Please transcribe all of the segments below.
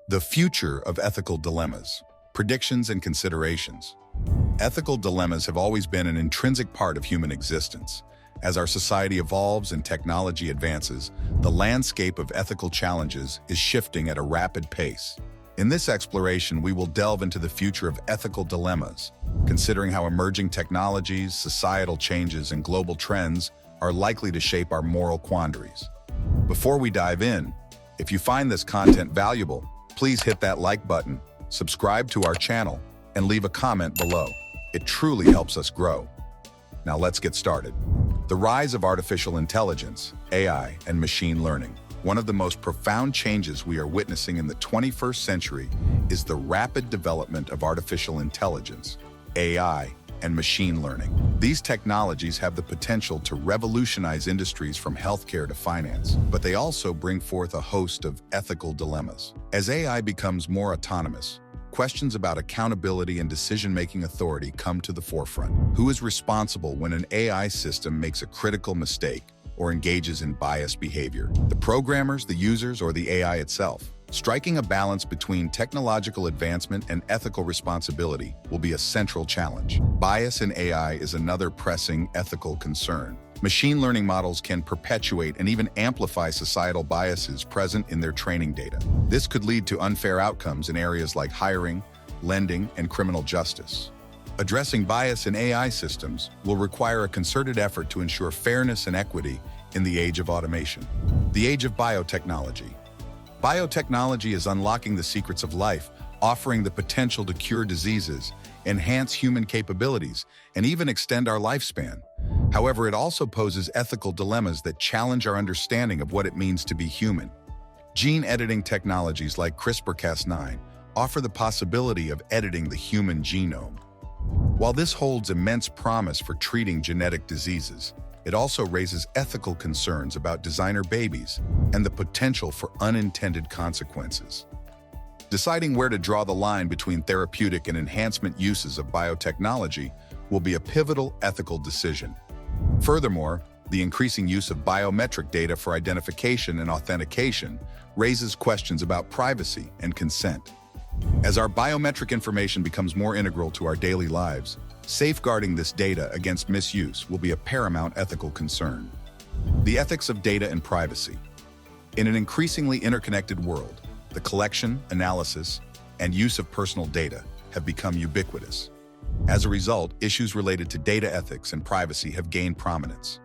The future of ethical dilemmas, predictions and considerations. Ethical dilemmas have always been an intrinsic part of human existence. As our society evolves and technology advances, the landscape of ethical challenges is shifting at a rapid pace. In this exploration, we will delve into the future of ethical dilemmas, considering how emerging technologies, societal changes, and global trends are likely to shape our moral quandaries. Before we dive in, if you find this content valuable, please hit that like button, subscribe to our channel, and leave a comment below. It truly helps us grow. Now let's get started. The rise of artificial intelligence, AI, and machine learning. One of the most profound changes we are witnessing in the 21st century is the rapid development of artificial intelligence, AI, and machine learning. These technologies have the potential to revolutionize industries from healthcare to finance, but they also bring forth a host of ethical dilemmas. As AI becomes more autonomous, questions about accountability and decision-making authority come to the forefront. Who is responsible when an AI system makes a critical mistake or engages in biased behavior? The programmers, the users, or the AI itself? Striking a balance between technological advancement and ethical responsibility will be a central challenge. Bias in AI is another pressing ethical concern. Machine learning models can perpetuate and even amplify societal biases present in their training data. This could lead to unfair outcomes in areas like hiring, lending, and criminal justice. Addressing bias in AI systems will require a concerted effort to ensure fairness and equity in the age of automation. The age of biotechnology. Biotechnology is unlocking the secrets of life, offering the potential to cure diseases, enhance human capabilities, and even extend our lifespan. However, it also poses ethical dilemmas that challenge our understanding of what it means to be human. Gene editing technologies like CRISPR-Cas9 offer the possibility of editing the human genome. While this holds immense promise for treating genetic diseases, it also raises ethical concerns about designer babies and the potential for unintended consequences. Deciding where to draw the line between therapeutic and enhancement uses of biotechnology will be a pivotal ethical decision. Furthermore, the increasing use of biometric data for identification and authentication raises questions about privacy and consent. As our biometric information becomes more integral to our daily lives, safeguarding this data against misuse will be a paramount ethical concern. The ethics of data and privacy. In an increasingly interconnected world, the collection, analysis, and use of personal data have become ubiquitous. As a result, issues related to data ethics and privacy have gained prominence.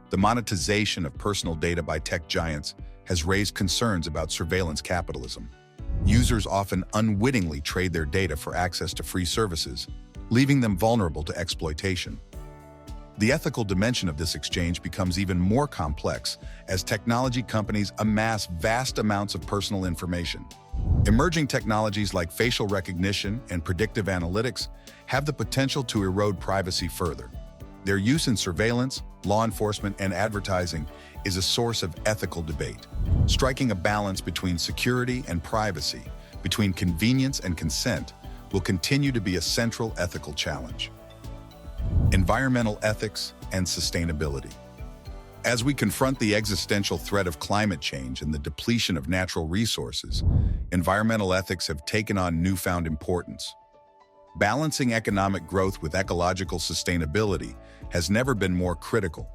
The monetization of personal data by tech giants has raised concerns about surveillance capitalism. Users often unwittingly trade their data for access to free services, leaving them vulnerable to exploitation. The ethical dimension of this exchange becomes even more complex as technology companies amass vast amounts of personal information. Emerging technologies like facial recognition and predictive analytics have the potential to erode privacy further. Their use in surveillance, law enforcement, and advertising is a source of ethical debate. Striking a balance between security and privacy, between convenience and consent, will continue to be a central ethical challenge. Environmental ethics and sustainability. As we confront the existential threat of climate change and the depletion of natural resources, environmental ethics have taken on newfound importance. Balancing economic growth with ecological sustainability has never been more critical.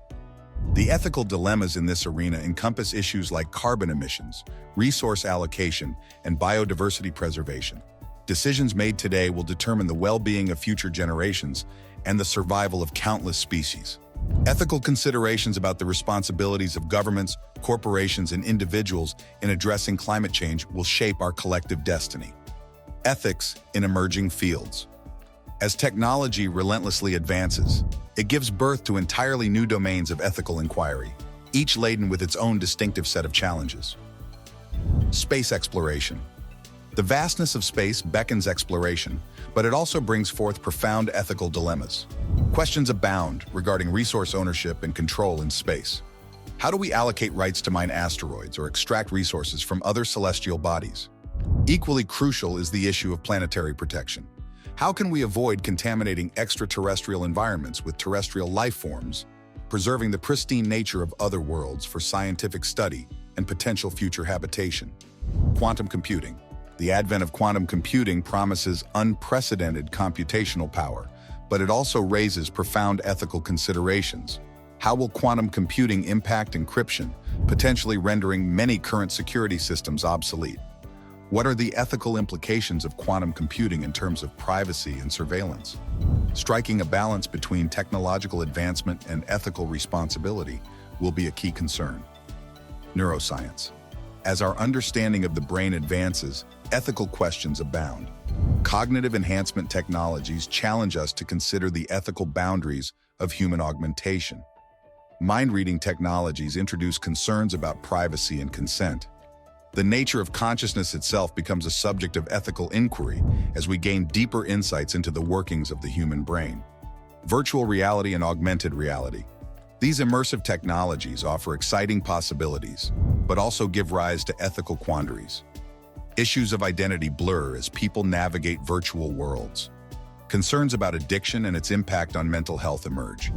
The ethical dilemmas in this arena encompass issues like carbon emissions, resource allocation, and biodiversity preservation. Decisions made today will determine the well-being of future generations and the survival of countless species. Ethical considerations about the responsibilities of governments, corporations, and individuals in addressing climate change will shape our collective destiny. Ethics in emerging fields. As technology relentlessly advances, it gives birth to entirely new domains of ethical inquiry, each laden with its own distinctive set of challenges. Space exploration. The vastness of space beckons exploration, but it also brings forth profound ethical dilemmas. Questions abound regarding resource ownership and control in space. How do we allocate rights to mine asteroids or extract resources from other celestial bodies? Equally crucial is the issue of planetary protection. How can we avoid contaminating extraterrestrial environments with terrestrial life forms, preserving the pristine nature of other worlds for scientific study and potential future habitation? Quantum computing. The advent of quantum computing promises unprecedented computational power, but it also raises profound ethical considerations. How will quantum computing impact encryption, potentially rendering many current security systems obsolete? What are the ethical implications of quantum computing in terms of privacy and surveillance? Striking a balance between technological advancement and ethical responsibility will be a key concern. Neuroscience. As our understanding of the brain advances, ethical questions abound. Cognitive enhancement technologies challenge us to consider the ethical boundaries of human augmentation. Mind-reading technologies introduce concerns about privacy and consent. The nature of consciousness itself becomes a subject of ethical inquiry as we gain deeper insights into the workings of the human brain. Virtual reality and augmented reality. These immersive technologies offer exciting possibilities, but also give rise to ethical quandaries. Issues of identity blur as people navigate virtual worlds. Concerns about addiction and its impact on mental health emerge.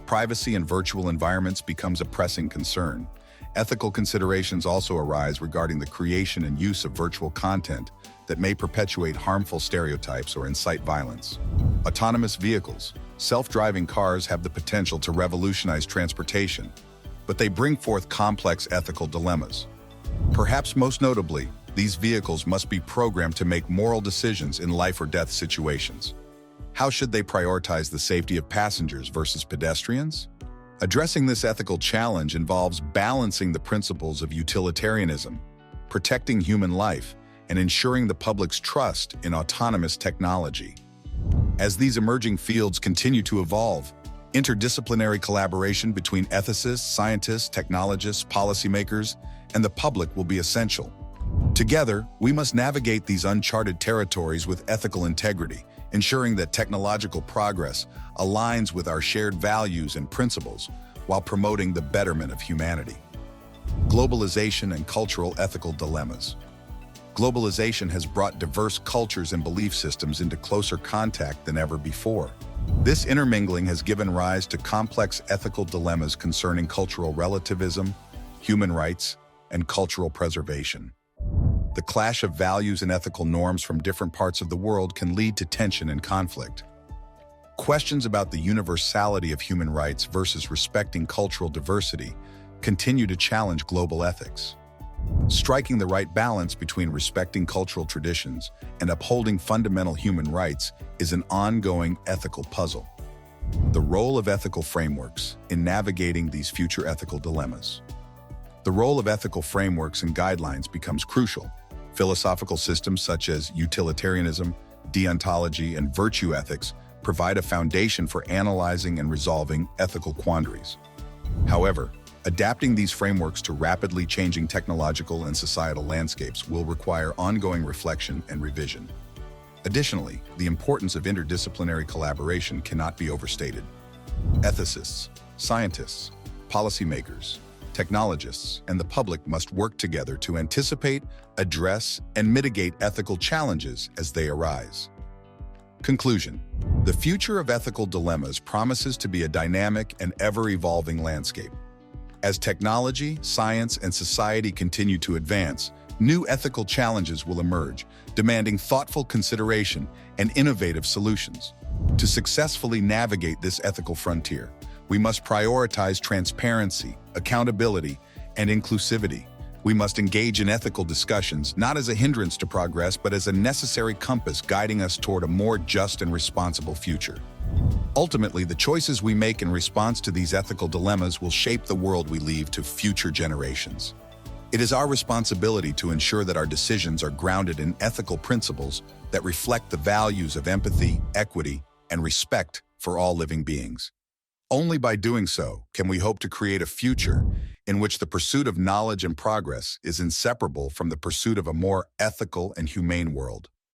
Privacy in virtual environments becomes a pressing concern. Ethical considerations also arise regarding the creation and use of virtual content that may perpetuate harmful stereotypes or incite violence. Autonomous vehicles. Self-driving cars have the potential to revolutionize transportation, but they bring forth complex ethical dilemmas. Perhaps most notably, these vehicles must be programmed to make moral decisions in life or death situations. How should they prioritize the safety of passengers versus pedestrians? Addressing this ethical challenge involves balancing the principles of utilitarianism, protecting human life, and ensuring the public's trust in autonomous technology. As these emerging fields continue to evolve, interdisciplinary collaboration between ethicists, scientists, technologists, policymakers, and the public will be essential. Together, we must navigate these uncharted territories with ethical integrity, ensuring that technological progress aligns with our shared values and principles while promoting the betterment of humanity. Globalization and cultural ethical dilemmas. Globalization has brought diverse cultures and belief systems into closer contact than ever before. This intermingling has given rise to complex ethical dilemmas concerning cultural relativism, human rights, and cultural preservation. The clash of values and ethical norms from different parts of the world can lead to tension and conflict. Questions about the universality of human rights versus respecting cultural diversity continue to challenge global ethics. Striking the right balance between respecting cultural traditions and upholding fundamental human rights is an ongoing ethical puzzle. The role of ethical frameworks in navigating these future ethical dilemmas. The role of ethical frameworks and guidelines becomes crucial. Philosophical systems such as utilitarianism, deontology, and virtue ethics provide a foundation for analyzing and resolving ethical quandaries. However, adapting these frameworks to rapidly changing technological and societal landscapes will require ongoing reflection and revision. Additionally, the importance of interdisciplinary collaboration cannot be overstated. Ethicists, scientists, policymakers, technologists, and the public must work together to anticipate, address, and mitigate ethical challenges as they arise. Conclusion. The future of ethical dilemmas promises to be a dynamic and ever-evolving landscape. As technology, science, and society continue to advance, new ethical challenges will emerge, demanding thoughtful consideration and innovative solutions. To successfully navigate this ethical frontier, we must prioritize transparency, accountability, and inclusivity. We must engage in ethical discussions, not as a hindrance to progress, but as a necessary compass guiding us toward a more just and responsible future. Ultimately, the choices we make in response to these ethical dilemmas will shape the world we leave to future generations. It is our responsibility to ensure that our decisions are grounded in ethical principles that reflect the values of empathy, equity, and respect for all living beings. Only by doing so can we hope to create a future in which the pursuit of knowledge and progress is inseparable from the pursuit of a more ethical and humane world.